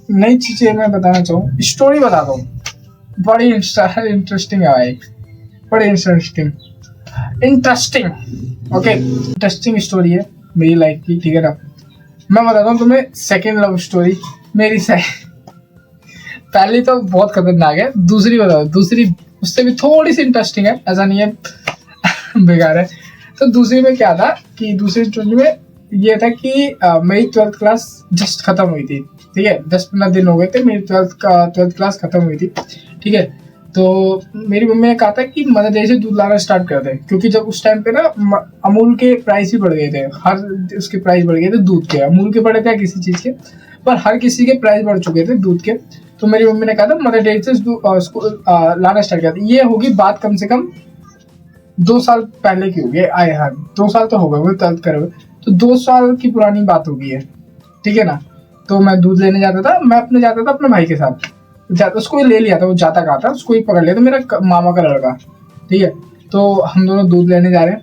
नई चीजें मैं बताना चाहूँ, स्टोरी बताता हूँ, बड़ी इंटरेस्टिंग है भाई, बड़ी इंटरेस्टिंग ओके, इंटरेस्टिंग स्टोरी है मेरी लाइफ की, ठीक है ना। मैं बताता हूँ तुम्हें सेकेंड लव स्टोरी मेरी से। पहली तो बहुत खतरनाक है, दूसरी बताओ, दूसरी उससे भी थोड़ी सी इंटरेस्टिंग है, ऐसा नहीं है बेकार है। तो दूसरी में क्या था कि दूसरी स्टोरी में ये था कि मेरी 12th क्लास जस्ट खत्म हुई थी, ठीक है, 10-15 दिन हो गए थे, मेरी 12th क्लास खत्म हुई थी, ठीक है। तो मेरी मम्मी ने कहा था कि मदर डेयरी से दूध लाना स्टार्ट कर दे, क्योंकि जब उस टाइम पे ना अमूल के प्राइस ही बढ़ गए थे, हर उसके प्राइस बढ़ गए थे दूध के, अमूल के बढ़े थे किसी चीज के, पर हर किसी के प्राइस बढ़ चुके थे दूध के। तो मेरी मम्मी ने कहा था मदर डेयरी से लाना स्टार्ट कर दे। ये होगी बात कम से कम 2 साल पहले की होगी, आए हाँ 2 साल तो हो गए, वो 12th करे हुए, तो 2 साल की पुरानी बात होगी है, ठीक है ना। तो मैं दूध लेने जाता था, मैं अपने जाता था अपने भाई के साथ, उसको ही ले लिया था, वो जाता कहा था, उसको ही पकड़ लिया था, मेरा मामा का लड़का, ठीक है। तो हम दोनों दूध लेने जा रहे हैं,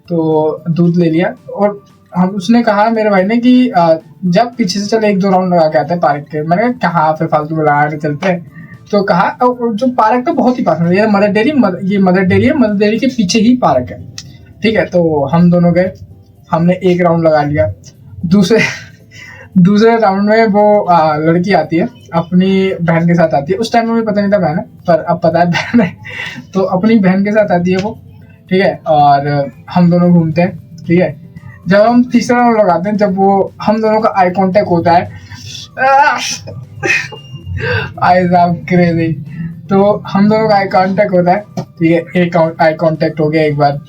तो दूध ले लिया, और हम उसने कहा मेरे भाई ने कि जब पीछे से चल 1-2 राउंड लगा के आते हैं पार्क के। मैंने कहा कहाँ पे फालतू में लगाने चलते हैं, तो कहा जो पार्क था बहुत ही पास में, ये मदर डेयरी है, मदर डेयरी के पीछे ही पार्क है, ठीक है। तो हम दोनों गए, हमने 1 राउंड लगा लिया, दूसरे राउंड में वो लड़की आती है, अपनी बहन के साथ आती है, उस टाइम में मुझे पता नहीं था बहन है, पर अब पता है बहन है। तो अपनी बहन के साथ आती है वो, ठीक है, और हम दोनों घूमते हैं, ठीक है। जब हम तीसरा राउंड लगाते हैं, जब वो हम दोनों का आई कांटेक्ट होता है, आई साहब क्रेजी, तो हम दोनों का आई कांटेक्ट होता है, ठीक है, एक आई कांटेक्ट हो गया एक बार,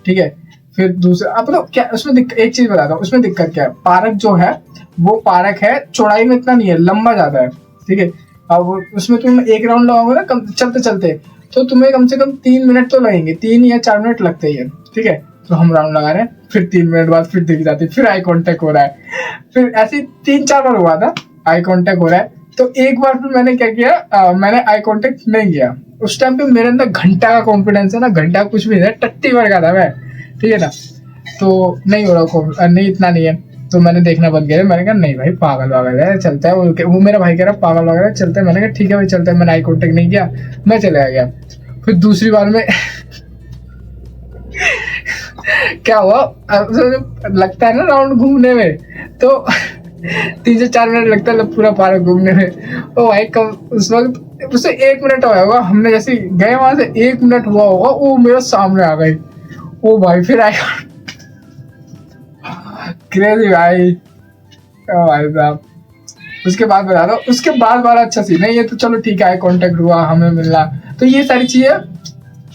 ठीक है। फिर दूसरा, अब तो क्या उसमें एक चीज बताता हूँ, उसमें दिक्कत क्या है, पार्क जो है वो पार्क है, चौड़ाई में इतना नहीं है, लंबा ज्यादा है, ठीक है। अब उसमें तुम 1 राउंड लगाओगे ना चलते चलते, तो तुम्हें कम से कम 3 मिनट तो लगेंगे, 3 या 4 मिनट लगते ही है, ठीक है। तो हम राउंड लगा रहे हैं, फिर 3 मिनट बाद फिर दिख जाती, फिर आई कांटेक्ट हो रहा है, फिर ऐसे 3-4 बार हुआ था आई कांटेक्ट हो रहा है। तो एक बार फिर मैंने क्या किया, मैंने आई कांटेक्ट नहीं किया, उस टाइम पे मेरे अंदर घंटा का कॉन्फिडेंस है ना, घंटा कुछ भी नहीं, टट्टी भर का था मैं, ठीक है ना। तो नहीं हो रहा, नहीं इतना नहीं है, तो मैंने देखना बंद किया, मैंने कहा नहीं भाई पागल है, चलता है, वो मेरा भाई कह रहा पागल वगैरह चलता है, मैंने कहा ठीक है भाई चलता है, मैंने आई कांटेक्ट नहीं किया, मैं चला गया। फिर दूसरी बार में क्या हुआ, लगता है ना राउंड घूमने में, तो 3 से 4 मिनट लगता है पूरा पार्क घूमने में। ओ भाई कब उस वक्त उससे 1 मिनट हुआ होगा, हमने जैसे गए वहां से 1 मिनट हुआ होगा, वो मेरे सामने आ गई, ओ भाई फिर आई क्रेजी भाई, भाई साहब। उसके बाद बता दो, उसके बाद वाला अच्छा सीन है, ये तो चलो ठीक है, आई कांटेक्ट हुआ, हमें मिलना, तो ये सारी चीजें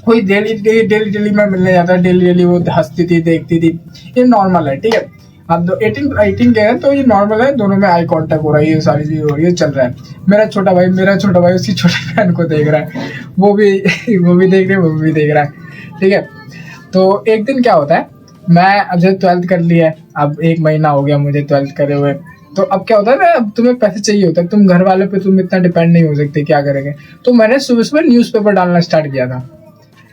कोई डेली मैं मिलने जाता है, डेली वो हंसती थी, देखती थी, ये नॉर्मल है, ठीक है। अब तो 18 के हैं, तो ये नॉर्मल है, दोनों में आई कांटेक्ट हो रहा है, ये सारी चीज हो रही है, चल रहा है। मेरा छोटा भाई उसकी छोटी बहन को देख रहा है, वो भी देख रही है, वो भी देख रहा है, ठीक है। तो एक दिन क्या होता है, मैं अब जब 12th कर लिया है, अब 1 महीना हो गया मुझे 12th करे हुए, तो अब क्या होता है ना, अब तुम्हें पैसे चाहिए होता है, तुम घर वाले पे तुम इतना डिपेंड नहीं हो सकते, क्या करेंगे। तो मैंने सुबह न्यूज़पेपर डालना स्टार्ट किया था,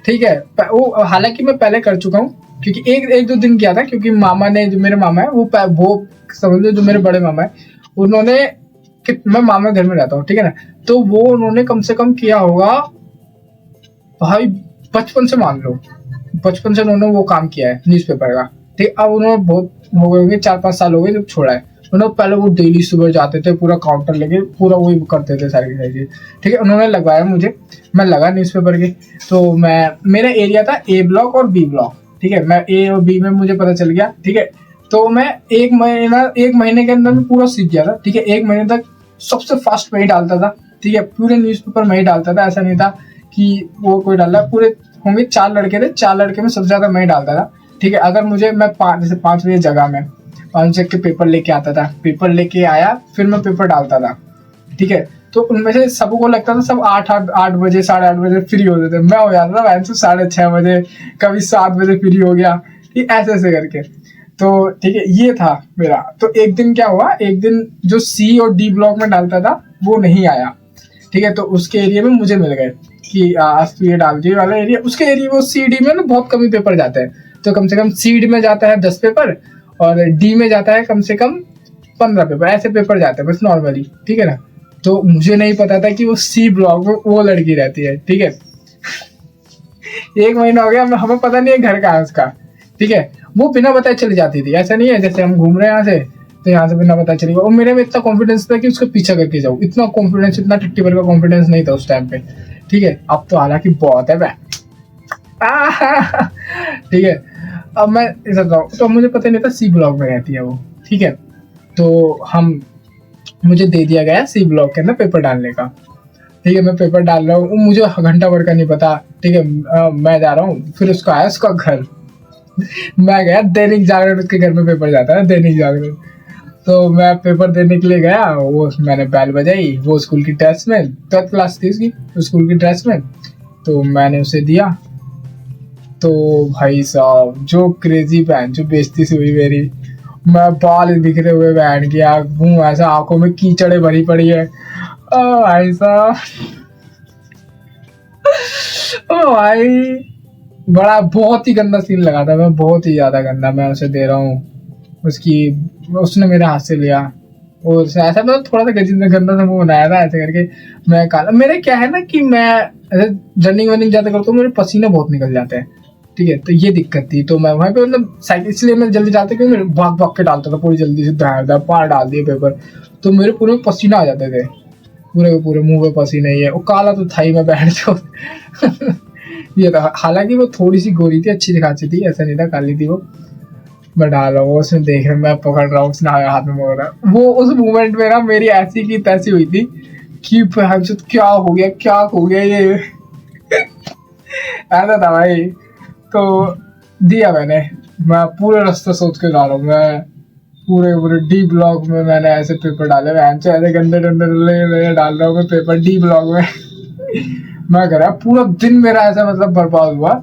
ठीक है। वो हालांकि मैं पहले कर चुका हूँ, क्योंकि एक 2 दिन किया था, क्योंकि मामा ने, जो मेरे मामा है वो समझ लो जो मेरे बड़े मामा है, उन्होंने, मैं मामा घर में रहता हूँ, ठीक है ना, तो वो उन्होंने कम से कम किया होगा भाई, बचपन से मान लो, बचपन से उन्होंने वो काम किया है न्यूज़पेपर का, ठीक। अब उन्होंने बहुत हो गए होंगे, 4-5 साल हो गए जब छोड़ा है उन्होंने, पहले वो डेली सुबह जाते थे, पूरा काउंटर लेके पूरा वही करते थे सारी चीज, ठीक है। उन्होंने लगवाया मुझे, मैं लगा न्यूज़पेपर के, तो मैं, मेरा एरिया था A ब्लॉक और B ब्लॉक, ठीक है। मैं A और B में मुझे पता चल गया, ठीक है। तो मैं 1 महीने के अंदर में पूरा सीख गया था, ठीक है। 1 महीने तक सबसे फास्ट में ही डालता था, ठीक है, पूरे न्यूज़पेपर में ही डालता था, ऐसा नहीं था कि वो कोई डाला, पूरे होंगे 4 लड़के थे, 4 लड़के में सबसे ज्यादा मैं ही डालता था, ठीक है। अगर मुझे, मैं 5 बजे जगह में 5 बजे के पेपर लेके आता था, पेपर लेके आया, फिर मैं पेपर डालता था, ठीक है। तो उनमें से सबको लगता था सब 8 बजे 8:30 बजे फ्री होते थे, मैं हो जाता था वैसे 6:30 बजे, कभी 7 बजे फ्री हो गया, ठीक, ऐसे करके। तो ठीक है, ये था मेरा। तो एक दिन क्या हुआ, एक दिन जो C और D ब्लॉक में डालता था वो नहीं आया, ठीक है। तो उसके एरिया में मुझे मिल गए कि आज तो ये डाल दिए वाला एरिया, उसके एरिया वो CD में ना बहुत कम ही पेपर जाते हैं, तो कम से कम CD में जाता है 10 पेपर और D में जाता है कम से कम 15 पेपर, ऐसे पेपर जाते हैं बस नॉर्मली, ठीक है ना। तो मुझे नहीं पता था कि वो सी ब्लॉक में वो लड़की रहती है, ठीक है। 1 महीना हो गया, हमें पता नहीं है घर कहाँ है उसका, ठीक है। वो बिना बताए चली जाती थी, ऐसा नहीं है जैसे हम घूम रहे हैं यहाँ से तो यहाँ से बिना बताए चली गई। और मेरे में इतना कॉन्फिडेंस था कि उसका पीछा करके जाऊँ, इतना कॉन्फिडेंस, इतना टट्टी भर का कॉन्फिडेंस नहीं था उस टाइम पे, ठीक है। अब तो हालांकि बहुत है मैं, ठीक है। अब मैं ऐसा बताऊँ तो मुझे पता नहीं था सी ब्लॉक में रहती है वो, ठीक है। तो मुझे दे दिया गया सी ब्लॉक के अंदर पेपर डालने का, ठीक है। मैं पेपर डाल रहा हूँ, मुझे घंटा भर का नहीं पता, ठीक है। मैं जा रहा हूँ, फिर उसका आया उसका घर। मैं गया दैनिक जागरण, उसके घर में पेपर जाता है दैनिक जागरण। तो मैं पेपर देने के लिए गया, वो मैंने बैल बजाई, वो स्कूल की ड्रेस में, 12th क्लास थी उसकी, स्कूल की ड्रेस में। तो मैंने उसे दिया, तो भाई साहब जो क्रेजी बहन जो बेइज्जती सी हुई मेरी। मैं बाल बिखरे हुए बहन की, मुंह ऐसा, आंखों में कीचड़े भरी पड़ी है। ओ भाई साहब, ओ भाई, बड़ा बहुत ही गंदा सीन लगा था, मैं बहुत ही ज्यादा गंदा। मैं उसे दे रहा हूँ, उसने मेरे हाथ से लिया, और ऐसा मतलब थोड़ा सा गंदा सा मुंह बनाया था ऐसे करके। मैं काला, मेरे क्या है ना कि मैं ऐसे रनिंग वनिंग ज्यादा करता हूँ, मेरे पसीना बहुत निकल जाते हैं, ठीक है। तो ये दिक्कत थी, तो मैं वहाँ पे मतलब साइकिल, इसलिए मैं जल्दी डालता क्योंकि मैं भाग भाग के डालता था पूरी जल्दी से, पार डाल दिए पेपर, तो मेरे पूरे पसीना आ जाते थे, पूरे के पूरे मुंह पे पसीने ही है। वो काला तो था ही, मैं बैठ जो ये था। हालांकि वो थोड़ी सी गोरी थी, अच्छी दिखाती थी, ऐसा नहीं था काली थी वो। मैं डाल रहा हूँ, उसने देख रहा, मैं पकड़ रहा हूँ, उसने हाथ में पकड़ रहा। वो उस मोमेंट में ना मेरी ऐसी की तैसी हुई थी कि क्या हो गया ये ऐसा था भाई। तो दिया मैंने, मैं पूरे रास्ते सोच के जा रहा हूँ, मैं पूरे डी ब्लॉक में मैंने ऐसे पेपर डाले, ऐसे गंदे गंदे डाल रहा हूँ मैं पेपर डी ब्लॉक में। मैं कह रहा पूरा दिन मेरा ऐसा मतलब बर्बाद हुआ,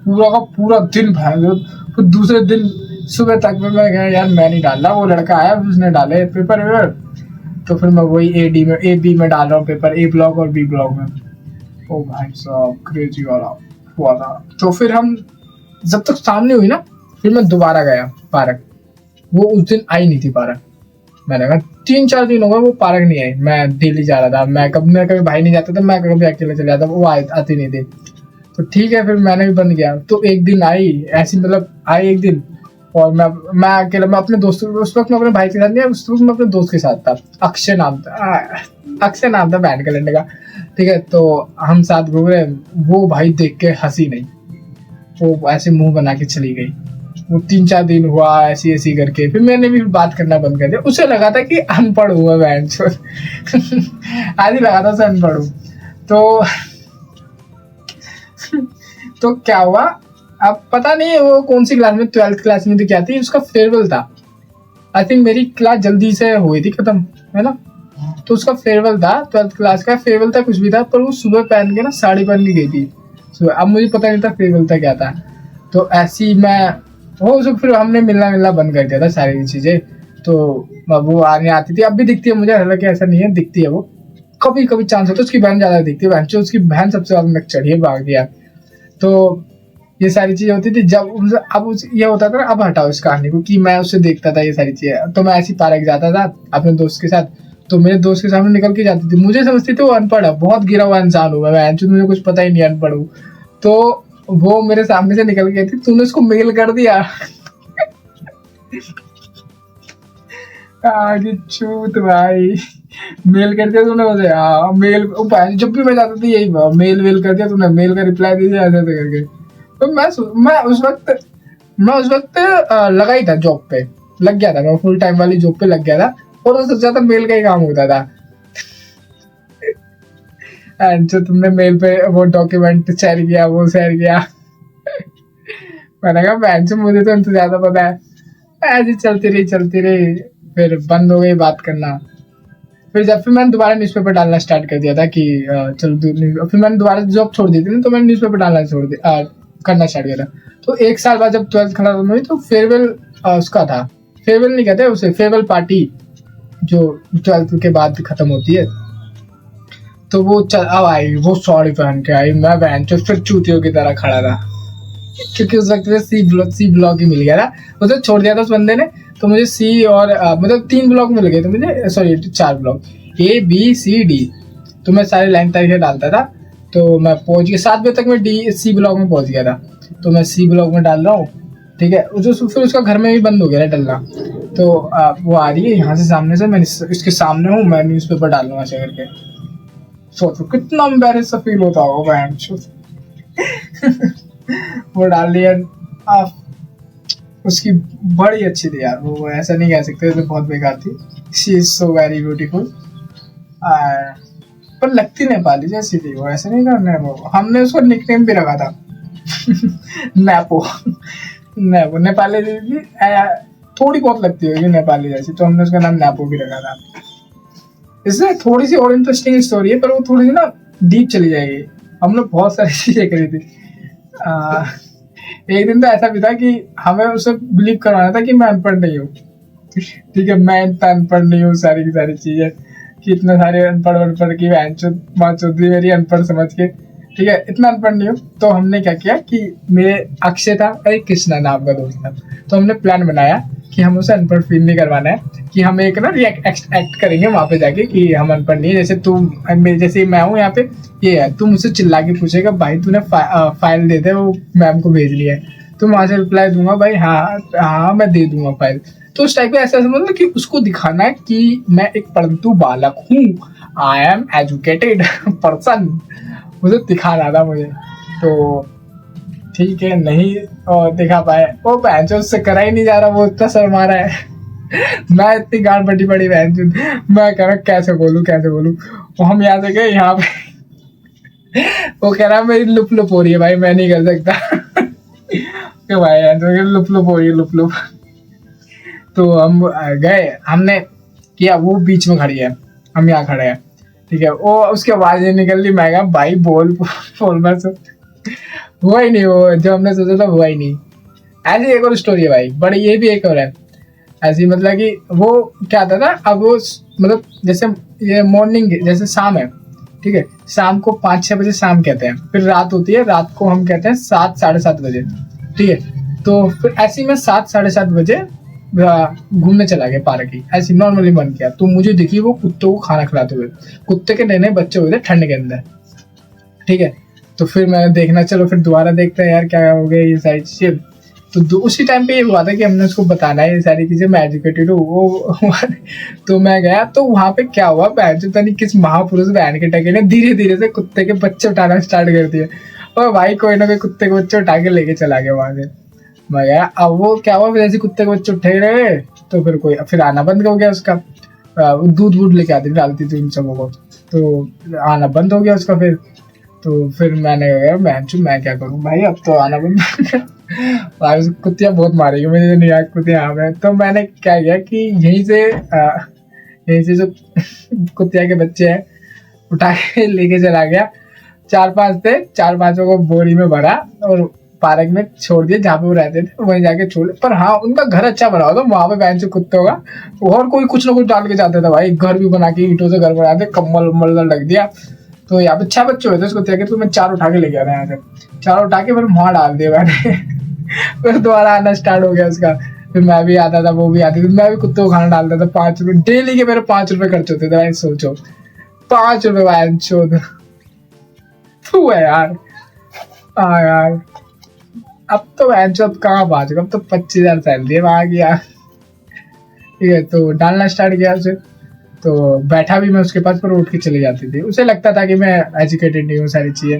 पूरा का पूरा दिन भाई। फिर दूसरे दिन सुबह तक में मैं कहा यार मैं नहीं डाल रहा, वो लड़का आया उसने डाले पेपर। तो फिर मैं वही ए बी में डाल रहा हूँ पेपर, ए ब्लॉक और बी ब्लॉक में। ओ भाई साहब क्रेजी वाला हुआ था। तो फिर हम जब तक सामने हुई ना, फिर मैं दोबारा गया पार्क। वो उस दिन आई नहीं थी पार्क, मैंने कहा 3-4 दिन हो गए वो पार्क नहीं आई। मैं डेली जा रहा था, मैं कभी भाई नहीं जाता था, मैं कभी अकेले चले जाता, वो आती नहीं थी। तो ठीक है, फिर मैंने भी बंद किया। तो एक दिन आई ऐसी, मतलब आई एक दिन, और मैं अकेला, मैं अपने दोस्तों, उस वक्त मैं अपने भाई के साथ नहीं, उस वक्त मैं अपने दोस्त के साथ था, अक्षय नाम था बैंड कैलेंडर का, ठीक है। तो हम साथ घूम रहे, वो भाई देख के हंसी नहीं, वो ऐसे मुंह बना के चली गई। वो 3-4 दिन हुआ ऐसी ऐसी करके, फिर मैंने भी बात करना बंद कर दिया। उसे लगा था कि अनपढ़ हुआ बैंड आज ही लगा था उसे अनपढ़ हूँ। तो क्या हुआ, अब पता नहीं वो कौन सी क्लास में, 12th क्लास में थी क्या थी, उसका फेयरवेल था। आई थिंक मेरी क्लास जल्दी से हुई थी खत्म, है ना। तो उसका फेयरवेल था, 12th क्लास का फेयरवेल था, कुछ भी था, पर वो सुबह पहन के ना साड़ी पहन के गई थी सुबह। अब मुझे पता नहीं था फेयरवेल था क्या था। तो ऐसी मैं वो फिर हमने मिलना बंद कर दिया था सारी चीजें। तो वो आने आती थी, अब भी दिखती है मुझे, हालांकि ऐसा नहीं है, दिखती है वो कभी कभी चांस होता है। उसकी बहन ज्यादा दिखती है, बहन उसकी बहन सबसे ज्यादा नक चढ़ी है, भाग गया। तो ये सारी चीजें होती थी जब, अब ये होता था ना, अब हटाओ इस कहानी को, कि मैं उससे देखता था ये सारी चीजें। तो मैं ऐसी पार्क जाता था अपने दोस्त के साथ, तो मेरे दोस्त के सामने निकल के जाती थी, मुझे समझती थी वो अनपढ़ है, बहुत गिरा हुआ इंसान हूँ मैं, मुझे कुछ पता ही नहीं अनपढ़ हूँ। तो वो मेरे सामने से निकल गई थी, तूने उसको मेल कर दिया। आगे छूत भाई, मेल कर दिया तूने मुझे? हाँ मेल, जब भी मैं जाता था यही मेल कर दिया तूने, मेल का रिप्लाई दे दिया ऐसे करके। तो मैं उस वक्त लगा ही था जॉब पे, लग गया था, मैं फुल टाइम वाली जॉब पे लग गया था, और उससे ज्यादा मेल का ही काम होता था। जो तुमने मेल पे वो डॉक्यूमेंट शेयर किया, वो शेयर किया। मैंने कहा बहन से मुझे तो इनसे ज्यादा पता है। ऐसी चलती रही, फिर बंद हो गई बात करना। फिर मैंने दोबारा न्यूज़पेपर डालना स्टार्ट कर दिया था कि चलो, फिर मैंने दोबारा जॉब छोड़ दी थी ना, तो मैंने न्यूज़पेपर डालना करना स्टार्ट किया था। तो 1 साल बाद जब 12th खत्म हुई, तो फेयरवेल उसका था, फेयरवेल नहीं कहते उसे, फेयरवेल पार्टी जो 12th के बाद खत्म होती है। तो वो अब आई, वो साड़ी पहन के आई, मैं बहन चो फिर चूतियों की तरह खड़ा था, क्योंकि उस वक्त सी ब्लॉक ही मिल गया था, उसे छोड़ दिया था उस बंदे ने। तो मुझे सी और मतलब 3 ब्लॉक मिल गए थे मुझे, सॉरी 4 ब्लॉक। ABCD, तो मैं सारी लाइन तरीके डालता था। तो मैं पहुंच गया 7 बजे तक, मैं C ब्लॉक में पहुंच गया था। तो मैं C ब्लॉक में डाल रहा हूँ, ठीक है। फिर उसका घर में भी बंद हो गया डलना। तो वो आ रही है यहाँ से सामने से, मैं इसके सामने हूँ, मैं न्यूज़पेपर डाल लूँ ऐसे करके। सोचो कितना एम्बैरेस सा फील होता होगा बहन। वो डाल दिया। उसकी बड़ी अच्छी थी यार, वो ऐसा नहीं कह सकते, तो बहुत बेकार थी। She is so very beautiful, पर लगती नेपाली जैसी थी वो, ऐसे नहीं करना है वो। हमने उसको निकनेम भी रखा था नैपो। नैपो नेपाली थी, थोड़ी बहुत लगती होगी नेपाली जैसी, तो हमने उसका नाम नैपो भी रखा था। इसमें थोड़ी सी और इंटरेस्टिंग स्टोरी है, पर वो थोड़ी सी ना डीप चली जाएगी। हमने बहुत सारी चीजें करी थी। एक दिन तो ऐसा भी था कि हमें उसे बिलीव करवाना था कि मैं अनपढ़ नहीं हूँ, ठीक है। मैं इतना अनपढ़ नहीं हूँ, सारी की सारी चीजें कि इतने सारे अनपढ़ की माँ चौधरी मेरी अनपढ़ समझ के, ठीक है, इतना अनपढ़ नहीं हूँ। तो हमने क्या किया कि मेरे अक्षय था, अरे कृष्णा नाम का दोस्त था, तो हमने प्लान बनाया कि हम उसे अनपढ़ फील नहीं करवाना है, कि हम एक ना एक्ट करेंगे वहां पे जाके कि हम अनपढ़ नहीं है। जैसे तू, जैसे मैं हूँ यहाँ पे, ये है, तू मुझसे चिल्ला के पूछेगा भाई तूने फाइल दे दे, वो मैम को भेज लिया है, तो वहां से रिप्लाई दूंगा भाई हाँ हाँ मैं दे दूंगा फाइल। तो उस टाइप का ऐसा समझ कि उसको दिखाना है कि मैं एक परंतु बालक हूँ, आई एम एजुकेटेड पर्सन, मुझे दिखाना था मुझे। तो ठीक है, नहीं दिखा पाए वो बहन चो, उससे करा ही नहीं जा रहा, वो इतना शर्मा रहा है। मैं इतनी गांड बटी पड़ी बहन चो, मैं कह रहा कैसे बोलूं। वो हम यहाँ से गए यहाँ पे, वो कह रहा मेरी लुप लुप हो रही है भाई, मैं नहीं कर सकता। कि भाई लुप लुप हो रही है, लुप लुप। तो हम गए, हमने किया, वो बीच में खड़ी है, हम यहाँ खड़े हैं, ठीक है। वो उसकी आवाज नहीं निकल रही, मैं कहा भाई बोल मैं हुआ ही नहीं, वो जो हमने सोचा था हुआ ही नहीं। ऐसी एक और स्टोरी है भाई, बड़ी, ये भी एक और है ऐसी, मतलब कि वो क्या था अब वो मतलब जैसे ये मॉर्निंग, जैसे शाम है, ठीक है, शाम को 5-6 बजे शाम कहते हैं, फिर रात होती है, रात को हम कहते हैं 7-7:30 बजे, ठीक है। तो फिर ऐसे में 7-7:30 बजे घूमने चला गया पार्क ही, ऐसी नॉर्मली मन किया, तो मुझे दिखी वो कुत्तों को खाना खिलाते हुए, कुत्ते के नए बच्चे हुए थे ठंड के अंदर, ठीक है। तो फिर मैंने देखना, चलो फिर दोबारा देखते हैं यार क्या हो गया ये सारी चीजें। तो उसी टाइम पे ये हुआ था कि हमने उसको बताना है ये सारी चीजें, मैं एजुकेटेड हूँ वो। तो मैं गया, तो वहां पे क्या हुआ, पता नहीं किस महापुरुष बहन के टके ने धीरे धीरे से कुत्ते के बच्चे उठाना स्टार्ट कर दिए, और भाई कोई ना कोई कुत्ते के बच्चे उठा के लेके चला गया वहां से। मैं गया, अब वो क्या हुआ, जैसे कुत्ते के बच्चे उठे रहे, तो फिर आना बंद हो गया उसका, दूध वूध लेके आती डालती थी उन सबों को, तो आना बंद हो गया उसका। फिर मैंने मैं क्या करूं भाई, अब तो आना बंद हो गया। कुत्तियां बहुत मारेगी मुझे, नहीं यार कुत्तियां आ गए। तो मैंने क्या किया कि यहीं से जो कुत्तिया के बच्चे हैं उठा के लेके चला गया, 4-5 थे, 4-5 को बोरी में भरा और पार्क में छोड़ दिए, जहाँ पे वो रहते थे वहीं जाके छोड़े। पर हाँ, उनका घर अच्छा बना हुआ था, वहां पे बहन से कुत्ते होगा, और कोई कुछ ना कुछ डाल के जाता था भाई, घर भी बना के ईंटों से घर बनाते, कम्बल उम्बल रख दिया। तो यहाँ पे 6 बच्चे हुए थे उसको कुत्ते, तो मैं 4 उठा के ले गया था यहाँ से, 4 उठा के फिर वहां डाल दिया मैंने। फिर दोबारा आना स्टार्ट हो गया उसका, फिर मैं भी आता था, वो भी आती थी, मैं भी कुत्तों को खाना डालता था। 5 रुपए डेली के मेरे 5 रुपए खर्च होते थे भाई, सोचो 5 रुपए भाई, चौदह तू है यार। हाँ यार, अब तो अब कहाँ 5, अब तो 25,000 सैलरी है वहां की यार, ठीक है। तो डालना स्टार्ट किया उसे, तो बैठा भी मैं उसके पास, पर उठ के चली जाती थी, उसे लगता था कि मैं एजुकेटेड नहीं हूँ सारी चीजें।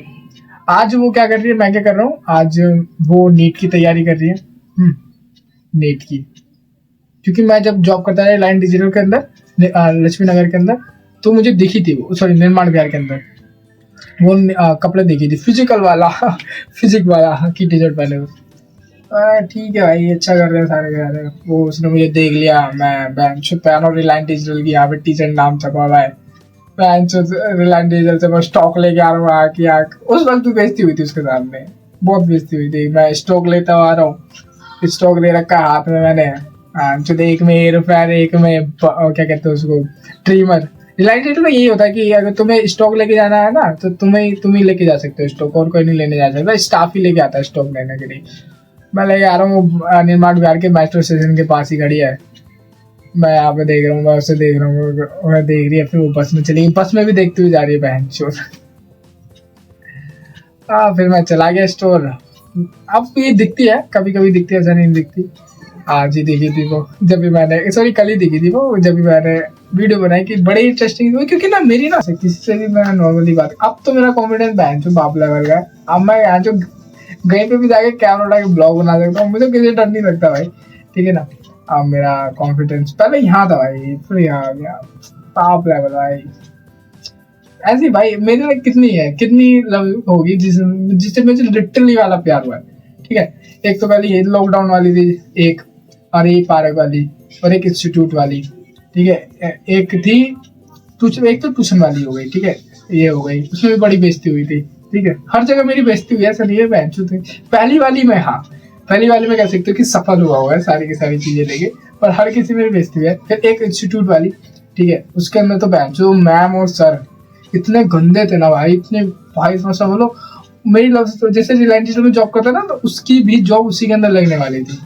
आज वो क्या कर रही है, मैं क्या कर रहा हूँ, आज वो नीट की तैयारी कर रही है, नीट की, क्योंकि मैं जब जॉब करता था रिलायंस डिजिटल के अंदर, लक्ष्मी नगर के अंदर, तो मुझे दिखी थी वो, सॉरी निर्माण बिहार के अंदर, वो कपड़े दिखी थी, फिजिकल वाला फिजिक वाला की टी शर्ट पहने हुए। ठीक है भाई, अच्छा कर रहे हैं सारे कह रहे हैं। वो उसने मुझे देख लिया, मैं बेंच पहन और रिलायंस डिजिटल की यहाँ पे टी शर्ट नाम छपा हुआ है, बेंच रिलायंस डिजिटल से मैं स्टॉक लेके आ रहा हूँ आके उस वक्त भी बेइज्जती हुई थी उसके सामने, बहुत बेइज्जती हुई थी। मैं स्टॉक लेता आ रहा हूँ, स्टॉक ले रखा हाथ में मैंने, एक में एयर फैन, एक में क्या कहते हैं उसको, ट्रिमर। रिलायंस डिजिटल में यही होता है कि अगर तुम्हें स्टॉक लेके जाना है ना, तो तुम ही लेके जा सकते हो स्टॉक, और कोई नहीं लेने जा सकता, स्टाफ ही लेके आता है स्टॉक लेने के लिए। मैं लेके आ रहा हूँ, निर्माण बिहार के मेट्रो स्टेशन के पास ही खड़ी है, मैं यहाँ पे देख रहा हूँ, मैं उसे देख रहा हूँ, मैं देख रही है, फिर वो बस में चली गई, बस में भी देखती हुई जा रही है बहन चोर। फिर मैं चला गया स्टोर। अब ये दिखती है, कभी कभी दिखती है, ऐसा नहीं दिखती। आज ही दिखी थी वो, जब भी मैंने, सॉरी कल ही दिखी थी वो, जब भी मैंने वीडियो बनाई कि बड़ी इंटरेस्टिंग हुई, क्योंकि ना मेरी ना किसी से भी मैं नॉर्मली बात, अब तो मेरा कॉन्फिडेंस बहन जो बाप लेवल का है। अब मैं यहाँ जो कहीं पे भी जाके कैमरा उठा के ब्लॉग बना सकता हूँ, मुझे किसी डर नहीं लगता भाई, ठीक है ना। अब मेरा कॉन्फिडेंस पहले यहाँ था भाई, फिर यहाँ आ गया टॉप लेवल भाई। ऐसी भाई मेरे लिए कितनी लव होगी जिससे मुझे लिटरली वाला प्यार हुआ है, ठीक है। एक तो पहले ये लॉकडाउन वाली थी एक, और ये पार्क वाली, और एक इंस्टीट्यूट वाली, ठीक है। एक थी एक तो ट्यूशन वाली हो गई, ठीक है, ये हो गई, उसमें भी बड़ी बेइज्जती हुई थी, ठीक है। हर जगह मेरी बेइज्जती हुई है, सर ये बहन थी। पहली वाली में, हाँ पहली वाली में कह सकते हो कि सफल हुआ है सारी की सारी चीजें लेके, पर हर किसी में बेइज्जती हुई है। फिर एक इंस्टीट्यूट वाली, ठीक है, उसके अंदर तो बहन जो मैम और सर इतने गंदे थे ना भाई, इतने भाई समझ लो। मेरी लव जैसे रिलायंस में जॉब करता ना, तो उसकी भी जॉब उसी के अंदर लगने वाली थी,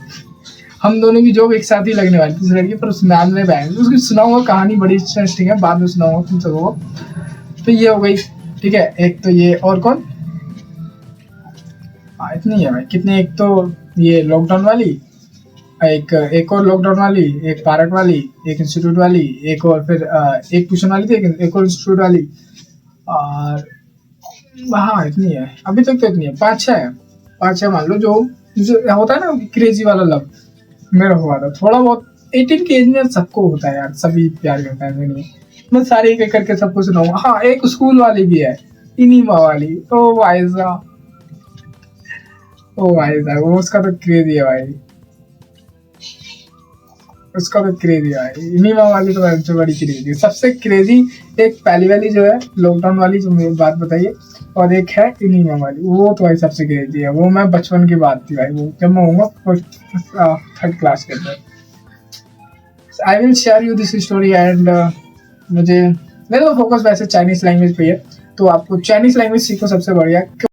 हम दोनों की जॉब एक साथ ही लगने वाली थी लड़की, पर उस मैम ने बहन, उसकी सुनाऊंगा कहानी, बड़ी इंटरेस्टिंग है, बाद में सुनाऊंगा तुम सबको को। तो ये हो गई, ठीक है। एक तो ये, और कौन, इतनी है भाई, कितनी, एक तो ये लॉकडाउन वाली, एक और लॉकडाउन वाली, एक पार्क वाली, एक इंस्टीट्यूट वाली, एक और फिर एक ट्यूशन वाली थी, एक और इंस्टीट्यूट वाली, और हाँ इतनी है अभी तक, तो इतनी है, 5-6 मान लो। जो होता है ना क्रेजी वाला लव, मेरा हुआ था थोड़ा बहुत 18 के एज में, सबको होता है यार, सभी प्यार करते हैं, नहीं मैं सारे एक एक करके सबको सुनाऊंगा। हाँ एक स्कूल वाली भी है, इनिमा वाली, ओ भाई साहब, ओ भाई साहब, वो उसका तो क्रेजी है भाई, उसका तो क्रेजी है भाई, इनिमा वाली तो सबसे बड़ी क्रेजी, सबसे क्रेजी एक पहली वाली जो है लॉकडाउन वाली, जो मेरी बात बताइए, और एक है इनिमा वाली, वो तो भाई सबसे क्रेजी है। वो मैं बचपन की बात थी भाई, वो जब मैं होऊंगा 3rd क्लास के अंदर। I will share you this story and मुझे, मेरा तो फोकस वैसे चाइनीज लैंग्वेज पे है, तो आपको चाइनीज लैंग्वेज सीखो सबसे बढ़िया।